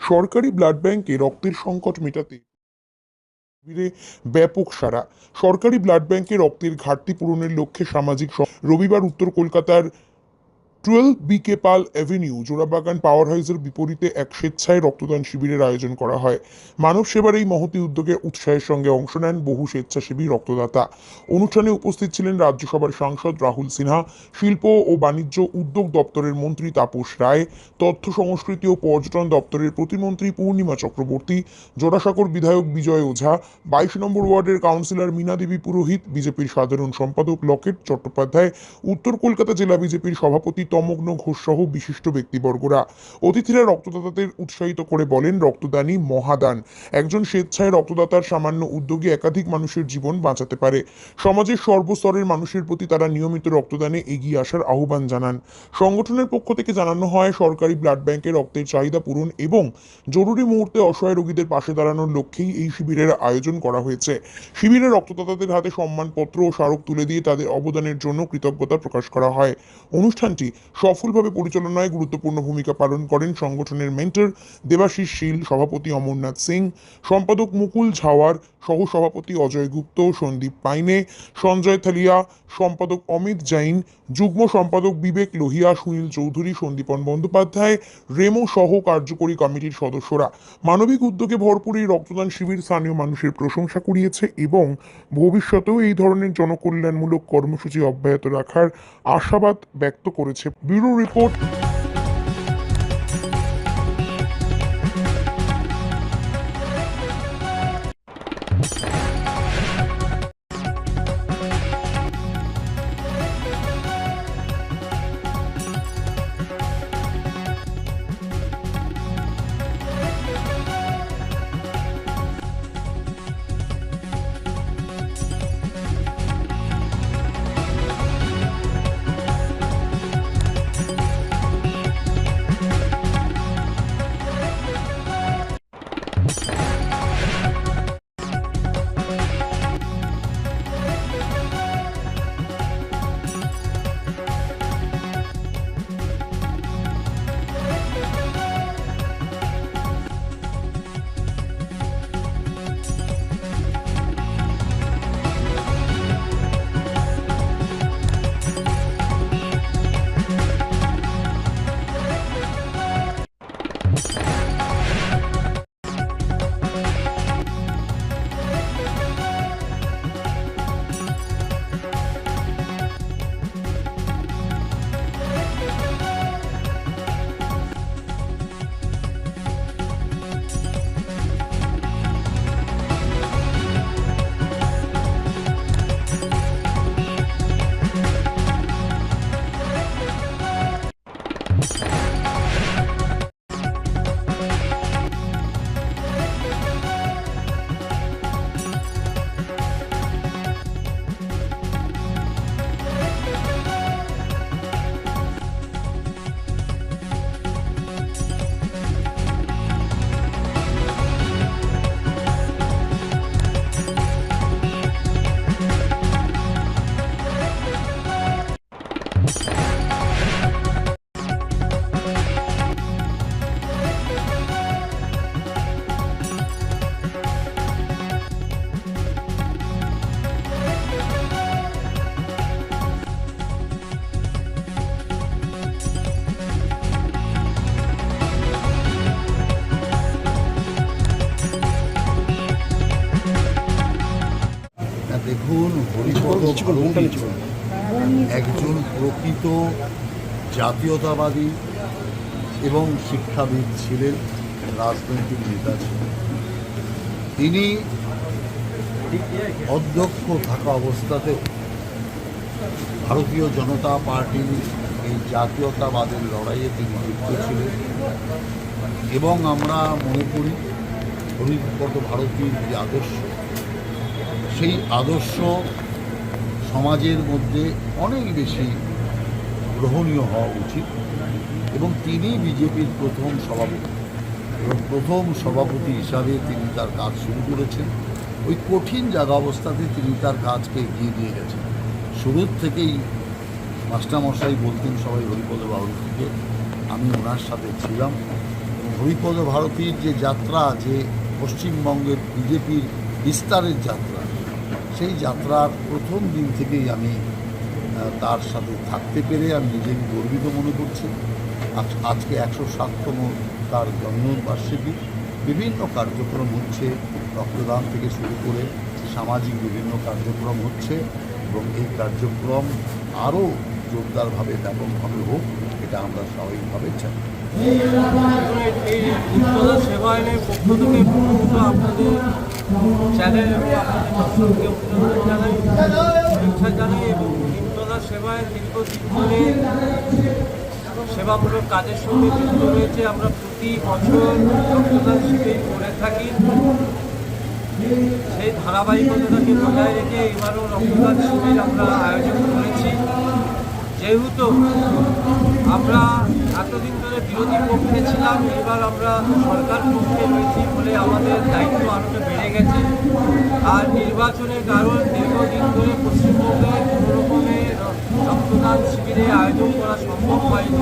সরকারি ব্লাড ব্যাংকে রক্তের সংকট মেটাতে শিবিরে ব্যাপক সাড়া। সরকারি ব্লাড ব্যাংকে রক্তের ঘাটতি পূরণের লক্ষ্যে রবিবার উত্তর কলকাতার 12 বিকে পাল অ্যাভিনিউ জোড়াবাগান পাওয়ার হাউসের বিপরীতে এক স্বেচ্ছায় রক্তদান শিবিরের আয়োজন করা হয়। মানব সেবার এই মহতী উদ্যোগে উৎসাহের সঙ্গে অংশ নেন বহু স্বেচ্ছাসেবী রক্তদাতা। অনুষ্ঠানে উপস্থিত ছিলেন রাজ্যসভার সাংসদ রাহুল সিনহা, শিল্প ও বাণিজ্য উদ্যোগ দপ্তরের মন্ত্রী তাপস রায়, তথ্য সংস্কৃতি ও পর্যটন দপ্তরের প্রতিমন্ত্রী পূর্ণিমা চক্রবর্তী, জোড়াসাঁকোর বিধায়ক বিজয় ওঝা, 22 নম্বর ওয়ার্ডের কাউন্সিলর মীনা দেবী পুরোহিত, বিজেপির সাধারণ সম্পাদক লকেট চট্টোপাধ্যায়, উত্তর কলকাতা জেলা বিজেপির সভাপতি তমগ্ন ঘোষ সহ বিশিষ্ট ব্যক্তিবর্গরা। অতিথিরা রক্তদাতাদের উৎসাহিত করে বলেন, রক্তদানই মহাদান। একজন স্বেচ্ছায় রক্তদাতার সামান্য উদ্যোগে একাধিক মানুষের জীবন বাঁচাতে পারে। সমাজের সর্বস্তরের মানুষের প্রতি তারা নিয়মিত রক্তদানে এগিয়ে আসার আহ্বান জানান। সংগঠনের পক্ষ থেকে জানানো হয়, সরকারি ব্লাড ব্যাংকে রক্তের চাহিদা পূরণ এবং জরুরি মুহূর্তে অসহায় রোগীদের পাশে দাঁড়ানোর লক্ষ্যেই এই শিবিরের আয়োজন করা হয়েছে। শিবিরে রক্তদাতাদের হাতে সম্মানপত্র ও স্মারক তুলে দিয়ে তাদের অবদানের জন্য কৃতজ্ঞতা প্রকাশ করা হয়। অনুষ্ঠানটি সফলভাবে পরিচালনায় গুরুত্বপূর্ণ ভূমিকা পালন করেন সংগঠনের মেন্টর দেবাশিস শীল, সভাপতি অমরনাথ সিং, সম্পাদক মুকুল ঝাওয়ার, সহ সভাপতি অজয় গুপ্ত, সন্দীপ পাইনে, সঞ্জয় থালিয়া, সম্পাদক অমিত জৈন, যুগ্ম সম্পাদক বিবেক লোহিয়া, সুনীল চৌধুরী, সন্দীপন বন্দ্যোপাধ্যায়, রেমো সহ কার্যকরী কমিটির সদস্যরা। মানবিক উদ্যোগে ভরপুর এই রক্তদান শিবির স্থানীয় মানুষের প্রশংসা কুড়িয়েছে এবং ভবিষ্যতেও এই ধরনের জনকল্যাণমূলক কর্মসূচি অব্যাহত রাখার আশাবাদ ব্যক্ত করেছে। Bureau report. দেখুন, হরিপদ ভারতী একজন প্রকৃত জাতীয়তাবাদী এবং শিক্ষাবিদ ছিলেন, রাজনৈতিক নেতা ছিলেন। তিনি অধ্যক্ষ থাকা অবস্থাতেও ভারতীয় জনতা পার্টির এই জাতীয়তাবাদের লড়াইয়ে তিনি যুক্ত ছিলেন এবং আমরা মনে করি হরিপদ ভারতীর যে আদর্শ, সেই আদর্শ সমাজের মধ্যে অনেক বেশি গ্রহণীয় হওয়া উচিত এবং তিনি বিজেপির প্রথম সভাপতি এবং প্রথম সভাপতি হিসাবে তিনি তার কাজ শুরু করেছেন। ওই কঠিন জায়গা অবস্থাতে তিনি তার কাজকে এগিয়ে দিয়ে গেছেন। শুরুর থেকেই মাস্টারমশাই বলতেন সবাই হরিপদ ভারতীকে, আমি ওনার সাথে ছিলাম এবং হরিপদ ভারতীর যে যাত্রা, যে পশ্চিমবঙ্গের বিজেপির বিস্তারের যাত্রা, সেই যাত্রার প্রথম দিন থেকেই আমি তার সাথে থাকতে পেরে আমি নিজেকে গর্বিত মনে করছি। আজকে 107তম তার জন্মবার্ষিকী, বিভিন্ন কার্যক্রম হচ্ছে, রক্তদান থেকে শুরু করে সামাজিক বিভিন্ন কার্যক্রম হচ্ছে এবং এই কার্যক্রম আরও জোরদারভাবে ব্যাপকভাবে হোক, এটা আমরা স্বাভাবিকভাবে চাই। এই নিমতলা সেবায়নের পক্ষ থেকে প্রথমত আপনাদের চ্যানেল এবং আপনাদের দর্শককে অভিনন্দন জানাই, শুভেচ্ছা জানাই এবং নিমতলা সেবায় দীর্ঘদিন ধরে সেবামূলক কাজের সঙ্গে যুক্ত রয়েছে। আমরা প্রতি বছর রক্তদান শিবির করে থাকি। সেই ধারাবাহিকতাকে বজায় রেখে এবারও রক্তদান শিবির আমরা আয়োজন করেছি। যেহেতু আমরা এতদিন ধরে বিরোধী পক্ষে ছিলাম, এবার আমরা সরকার পক্ষে রয়েছি বলে আমাদের দায়িত্ব আরও বেড়ে গেছে। আর নির্বাচনের কারণ দীর্ঘদিন ধরে পশ্চিমবঙ্গে কোনো রকমের রক্তদান শিবিরে আয়োজন করা সম্ভব হয়নি,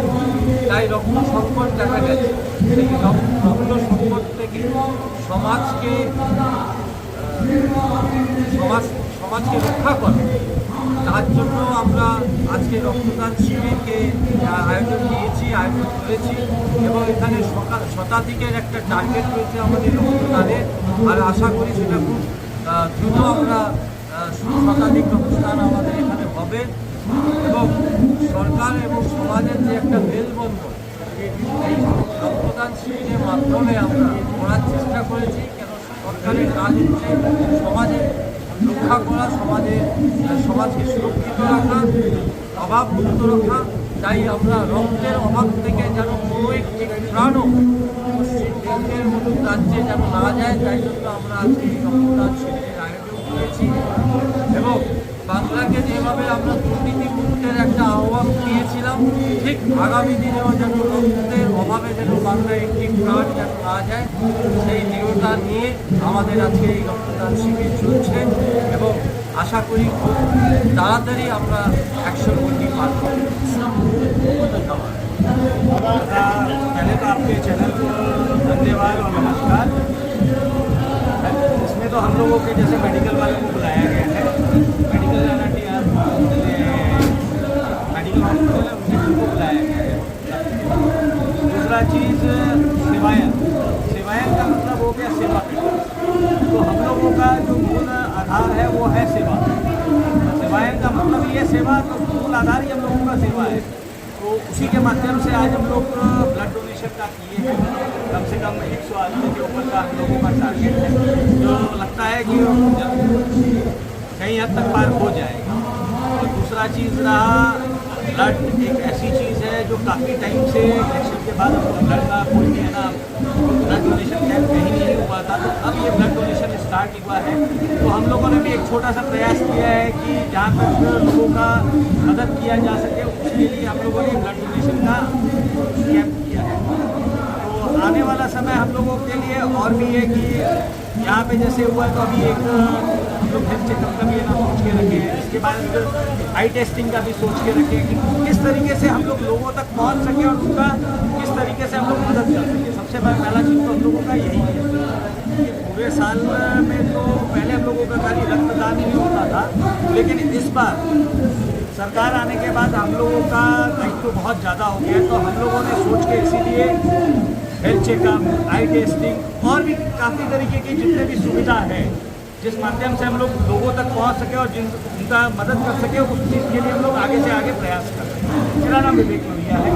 তাই রক্ত সংকট দেখা গেছে। সেই রক্ত সংকট থেকে সমাজকে রক্ষা করে, তার জন্য আমরা আজকে রক্তদান শিবিরকে আয়োজন করেছি এবং এখানে শতাধিকের একটা টার্গেট রয়েছে আমাদের রক্তদানের। আর আশা করি সেটা খুব দ্রুত আমরা শতাধিক রক্তদান আমাদের এখানে হবে এবং সরকার এবং সমাজের যে একটা মেলবন্ধন এই রক্তদান শিবিরের মাধ্যমে আমরা করার চেষ্টা করেছি। কেন সরকারের কাজ হচ্ছে সমাজের রক্ষা করা, সমাজকে সুরক্ষিত রাখা, অভাবমুক্ত রাখা। তাই আমরা রক্তের অভাব থেকে যেন কোনো একটি প্রাণও পশ্চিমবঙ্গের মতো রাজ্যে যেন না যায়, তাই জন্য আমরা আজকে এই রক্তদান শিবিরের আয়োজন করেছি এবং বাংলাকে যেভাবে আমরা দুর্নীতি মুক্তের একটা আহ্বান দিয়েছিলাম, ঠিক আগামী দিনেও যেন রক্তের অভাবে যেন বাংলায় একটি প্রাণ যেন না যায়, সেই দৃঢ়তা নিয়ে আমাদের আজকে এই রক্তদান শিবির চলছে এবং আশা করি খুব তাড়াতাড়ি আমরা 100 কোটি পার করব। पहले तो आपके चैनल को धन्यवाद और नमस्कार। इसमें तो हम लोगों के जैसे मेडिकल वालों को बुलाया गया है, मेडिकल मेडिकल हॉस्पिटल है उनको बुलाया गया है। दूसरा चीज़ सेवायन का मतलब हो गया सेवा। तो हम लोगों का जो मूल आधार है वो है सेवा। सेवायन का मतलब ये सेवा, तो मूल आधार ही हम लोगों का सेवा है। तो उसी के माध्यम से आज हम लोग ब्लड डोनेशन का किए हैं। कम से कम 100 आदमी के ऊपर का हम लोगों का टारगेट है, जो लगता है कि कहीं हद तक पार हो जाएगा। और दूसरा चीज़ रहा, ब्लड एक ऐसी चीज़ है जो काफ़ी टाइम से इलेक्शन के बाद ब्लड का कोई भी है ना ब्लड डोनेशन कैंप कहीं नहीं हुआ था, तो अब ये ब्लड डोनेशन स्टार्ट हुआ है। तो हम लोगों ने भी एक छोटा सा प्रयास किया है कि जहाँ तक लोगों का मदद किया जा सके उसके लिए हम लोगों ने ब्लड डोनेशन का कैंप किया है। तो आने वाला समय हम लोगों के लिए और भी है कि यहाँ पे जैसे हुआ तो अभी एक हम लोग हेल्थ चेकअप का भी ना सोच के रखे हैं, इसके बाद आई टेस्टिंग का भी सोच के रखे कि किस तरीके से हम लोग लोगों तक पहुँच सके और उनका किस तरीके से हम लोग मदद कर सकें। सबसे पहला चीज़ तो हम लोगों का यही है कि पूरे साल में तो पहले हम लोगों का खाली रक्तदान ही होता था, लेकिन इस बार सरकार आने के बाद हम लोगों का दायित्व बहुत ज़्यादा हो गया है। तो हम लोगों ने सोच के इसीलिए हेल्थ चेकअप, आई टेस्टिंग और भी काफ़ी तरीके की जितने भी सुविधा है, जिस माध्यम से हम लोग लोगों तक पहुंच सके और उनका मदद कर सके, उस चीज़ के लिए हम लोग आगे से आगे प्रयास कर रहे हैं। मेरा नाम विवेक लोहिया है।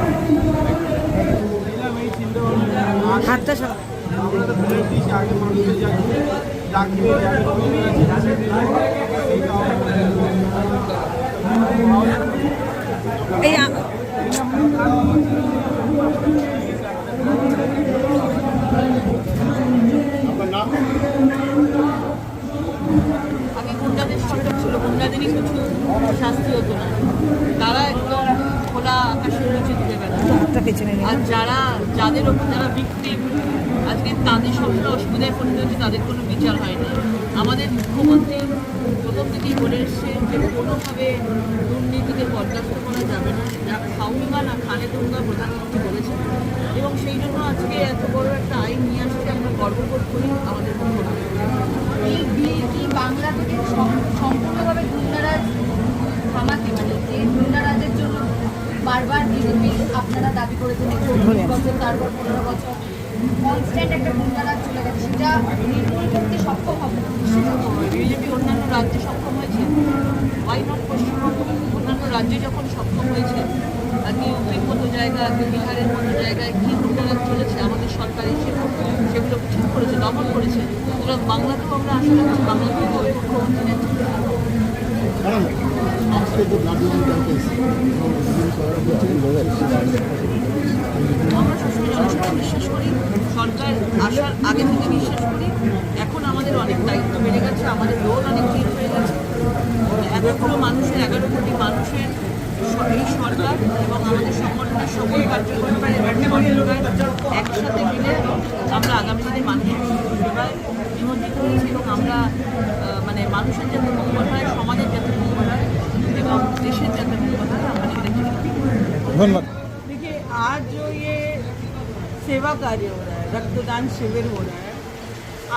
আগে গুন্ডাদের সংকট ছিল, গুন্ডাদেরই কিছু শাস্তি হতো না, তারা একদম খোলা আকাশের নিচে ঘুরে বেড়াতো। আর যাদের ওপর যারা ভিকটিম, আজকে তাদের সবসময় অসুবিধায় পরিণত হচ্ছে, তাদের কোনো বিচার হয় না। আমাদের মুখ্যমন্ত্রী প্রথম থেকেই বলে এসছে যে কোনোভাবে দুর্নীতিকে বরদাস্ত করা যাবে না, যা খাউঙ্গা না খানে দুঙ্গা প্রধানমন্ত্রী বলেছেন। এবং সেই জন্য আজকে এত বড় একটা আইন নিয়ে আসতে আমরা গর্ববোধ করি আমাদের মুখ্যমন্ত্রী। এই বিল কি বাংলা থেকে সম্পূর্ণভাবে গুন্ডারাজ থামাতে, মানে যে গুন্ডারাজের জন্য বারবার বিজেপি আপনারা দাবি করেছেন 20 বছর, তারপর 15 বছর কনস্ট্যান্ট একটা গুন্ডারাজ চলে গেছে, সেটা নির্মূল করতে সক্ষম হবে? বিজেপি অন্যান্য রাজ্যে সক্ষম হয়েছে, ওয়াই নট পশ্চিমবঙ্গ? অন্যান্য রাজ্যে যখন সক্ষম হয়েছে, আজকে ইউপির মতো জায়গা, আজকে বিহারের মতো জায়গায় কী গুন্ডারাজ চলেছে, আমাদের সরকার এসে সেগুলো ঠিক করেছে, দমন করেছে। সুতরাং বাংলাতেও আমরা আশা রাখছি বাংলাতেও হবে মুখ্যমন্ত্রী নেতৃত্বে। আমরা সবসময় জনসংখ্যা বিশ্বাস করি, সরকার আসার আগে থেকে বিশ্বাস করি। এখন আমাদের অনেক দায়িত্ব বেড়ে গেছে, আমাদের রোল অনেক চেঞ্জ হয়ে গেছে। এতগুলো মানুষের, 11 কোটি মানুষের এই সরকার এবং আমাদের সংগঠনের সকল কার্যকর্তারা এবং সরকার একসাথে মিলে আমরা আগামী দিনে মানুষের সেবায় নিমজ্জিত হয়েছি এবং আমরা মানে মানুষের যাতে মঙ্গল হয়, সমাজের যাতে মঙ্গল হয় এবং দেশের যাতে মঙ্গল হয়, আমরা সেটা চেষ্টা করি। ধন্যবাদ। देखिए, आज जो ये सेवा कार्य हो रहा है, रक्तदान शिविर हो रहा है,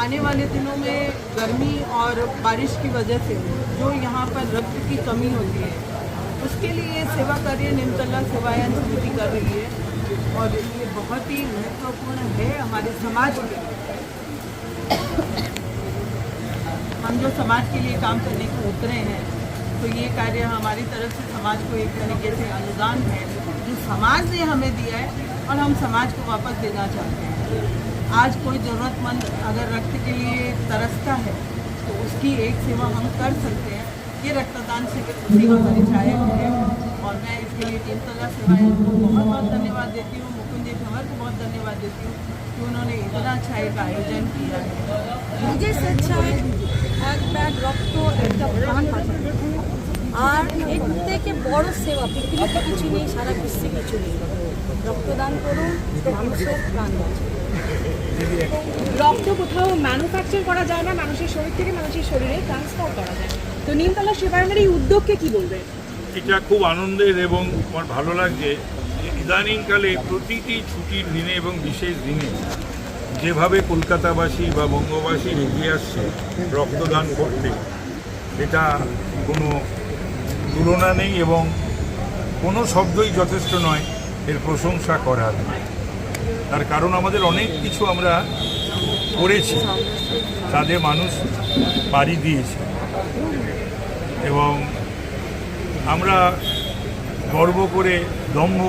आने वाले दिनों में गर्मी और बारिश की वजह से जो यहाँ पर रक्त की कमी होती है, उसके लिए ये सेवा कार्य निमतला सेवायन समिति कर रही है और ये बहुत ही महत्वपूर्ण है हमारे समाज के लिए। हम जो समाज के लिए काम करने को उतरे हैं, तो ये कार्य हमारी तरफ से समाज को एक तरीके से अनुदान है जो समाज ने हमें दिया है और हम समाज को वापस देना चाहते हैं। आज कोई ज़रूरतमंद अगर रक्त के लिए तरसता है तो उसकी एक सेवा हम कर सकते हैं। ये रक्तदान शिविर उसी का परिचायक है और मैं इसके लिए निमतला सेवाएं को बहुत बहुत धन्यवाद देती हूँ, मुकुंद जी भंवर को बहुत धन्यवाद देती हूँ कि उन्होंने इतना अच्छा एक आयोजन किया है। নিজের স্বেচ্ছায় এক ব্যাগ রক্ত একটা প্রাণ বাঁচানো, আর এর থেকে বড় সেবা পৃথিবীতে কিছু নেই, সারা বিশ্বে কিছু নেই। রক্তদান করুন, মানুষের প্রাণ বাঁচান। রক্ত কোথাও ম্যানুফ্যাকচার করা যায় না, মানুষের শরীর থেকে মানুষের শরীরে ট্রান্সফার করা যায়। তো নিমতলা সেবায়নের এই উদ্যোগকে কি বলবেন? এটা খুব আনন্দের এবং আমার ভালো লাগছে। ইদানিংকালে প্রতিটি ছুটির দিনে এবং বিশেষ দিনে যেভাবে কলকাতাবাসী বা বঙ্গবাসী এগিয়ে আসছে রক্তদান করতে, এটা কোনো তুলনা নেই এবং কোনো শব্দই যথেষ্ট নয় এর প্রশংসা করার। তার কারণ আমাদের অনেক কিছু আমরা করেছি, তাদের মানুষ পাড়ি দিয়েছে এবং আমরা গর্ব করে দম্ভ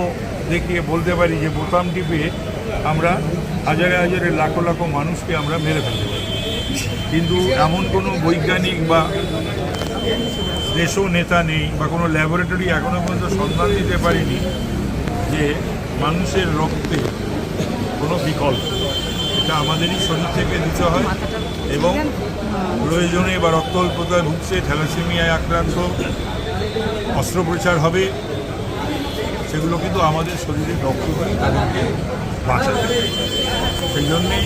দেখিয়ে বলতে পারি যে বোতাম টিপে আমরা হাজারে হাজারে লাখো লাখো মানুষকে আমরা মেরে ফেলতে পারি। কিন্তু এমন কোনো বৈজ্ঞানিক বা দেশও নেতা নেই বা কোনো ল্যাবরেটরি এখনও পর্যন্ত সন্ধান দিতে পারিনি যে মানুষের রক্তে কোনো বিকল্প। এটা আমাদেরই শরীর থেকে দিতে হয় এবং প্রয়োজনে বা রক্ত অল্পতায় ভুগছে, থ্যালাসেমিয়ায় আক্রান্ত, অস্ত্রোপচার হবে, সেগুলো কিন্তু আমাদের শরীরে রক্ত তাদেরকে বাঁচাতে। সেই জন্যে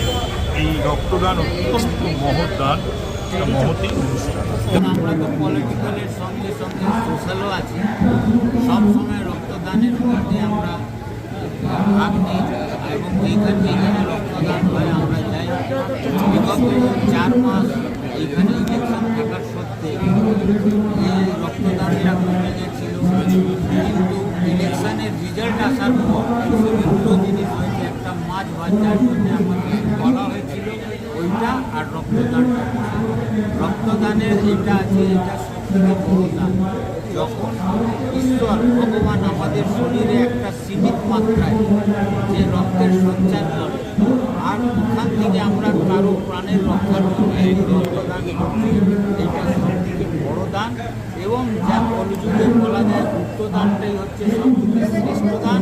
এই রক্তদান অত্যন্ত মহৎ দান, মহতী অনুষ্ঠান। আমরা তো পলিটিক্যালের সঙ্গে সঙ্গে সোশ্যালও আছি, সবসময় রক্তদানের মধ্যে আমরা ভাগ নিই এবং এইখান যেখানে রক্তদান হয় আমরা যাই। বিগত 4 মাস এইখানে ইলেকশন থাকার সত্ত্বে এই রক্তদানটা কমে গেছিল, কিন্তু ইলেকশনের রেজাল্ট আসার পর দুটো জিনিস হয়েছে। একটা মাছ বাজার জন্য আমাকে বলা হয়েছিল ওইটা, আর রক্তদানটা। রক্তদানের যেটা আছে এটা সবথেকে বড় দান। যখন ঈশ্বর ভগবান আমাদের শরীরে একটা সীমিত মাত্রায় যে রক্তের সঞ্চার করে, আর ওখান থেকে আমরা কারো প্রাণের রক্ষার জন্য এই রক্তদান করছি, এটা সবথেকে বড় দান। এবং যা কলিযুগে বলা যায় গুপ্তদানটাই হচ্ছে সবথেকে শ্রেষ্ঠ দান।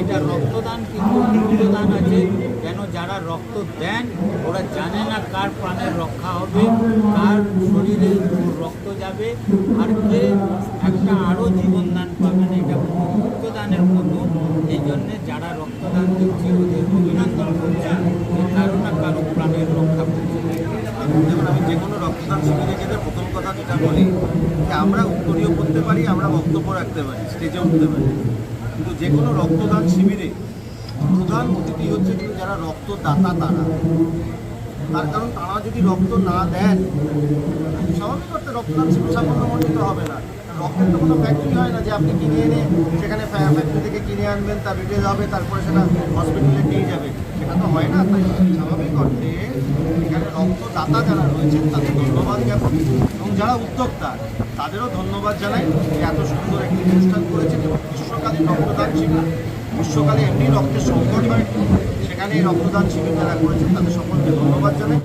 এটা রক্তদান কিন্তু গুপ্তদান আছে, কেন যারা রক্ত দেন ওরা জানে না কার প্রাণের রক্ষা হবে, কার শরীরে রক্ত যাবে, আর কে একটা আরও জীবনদান পাবেন। এটা রক্তদানের মতো। এই জন্যে যারা রক্তদান দিচ্ছে ওদের অভিনন্দন করছে যে কারো না কারো প্রাণের রক্ষা করছে। আমি যে কোনো রক্তদান শিবিরে গেলে প্রথম কথা কথা যেটা বলি যে আমরা উত্তরীয় করতে পারি, আমরা বক্তব্য রাখতে পারি, স্টেজে উঠতে পারি, কিন্তু যে কোনো রক্তদান শিবিরে প্রধান অতিথি হচ্ছে কিন্তু যারা রক্তদাতা তার কারণ তারা যদি রক্ত না দেন স্বাভাবিক অর্থে রক্তদান শিবির সাফল্যমণ্ডিত হবে না। রক্তের তো কোনো ফ্যাক্টরি হয় না যে আপনি কিনে এনে সেখানে ফ্যাক্টরি থেকে কিনে আনবেন, তার রেটে যাবে, তারপরে সেটা হসপিটালে নিয়ে যাবে, সেটা তো হয় না। তাই স্বাভাবিক অর্থে এখানে রক্তদাতা যারা রয়েছেন তাদের ধন্যবাদ জ্ঞাপন এবং যারা উদ্যোক্তা তাদেরও ধন্যবাদ জানাই যে এত সুন্দর একটি অনুষ্ঠান করেছেন এবং গ্রীষ্মকালীন রক্তদান শিবির, গ্রীষ্মকালে এমনি রক্তের সংকট হয়, সেখানে এই রক্তদান শিবির যারা করেছেন তাদের সকলকে ধন্যবাদ জানাই।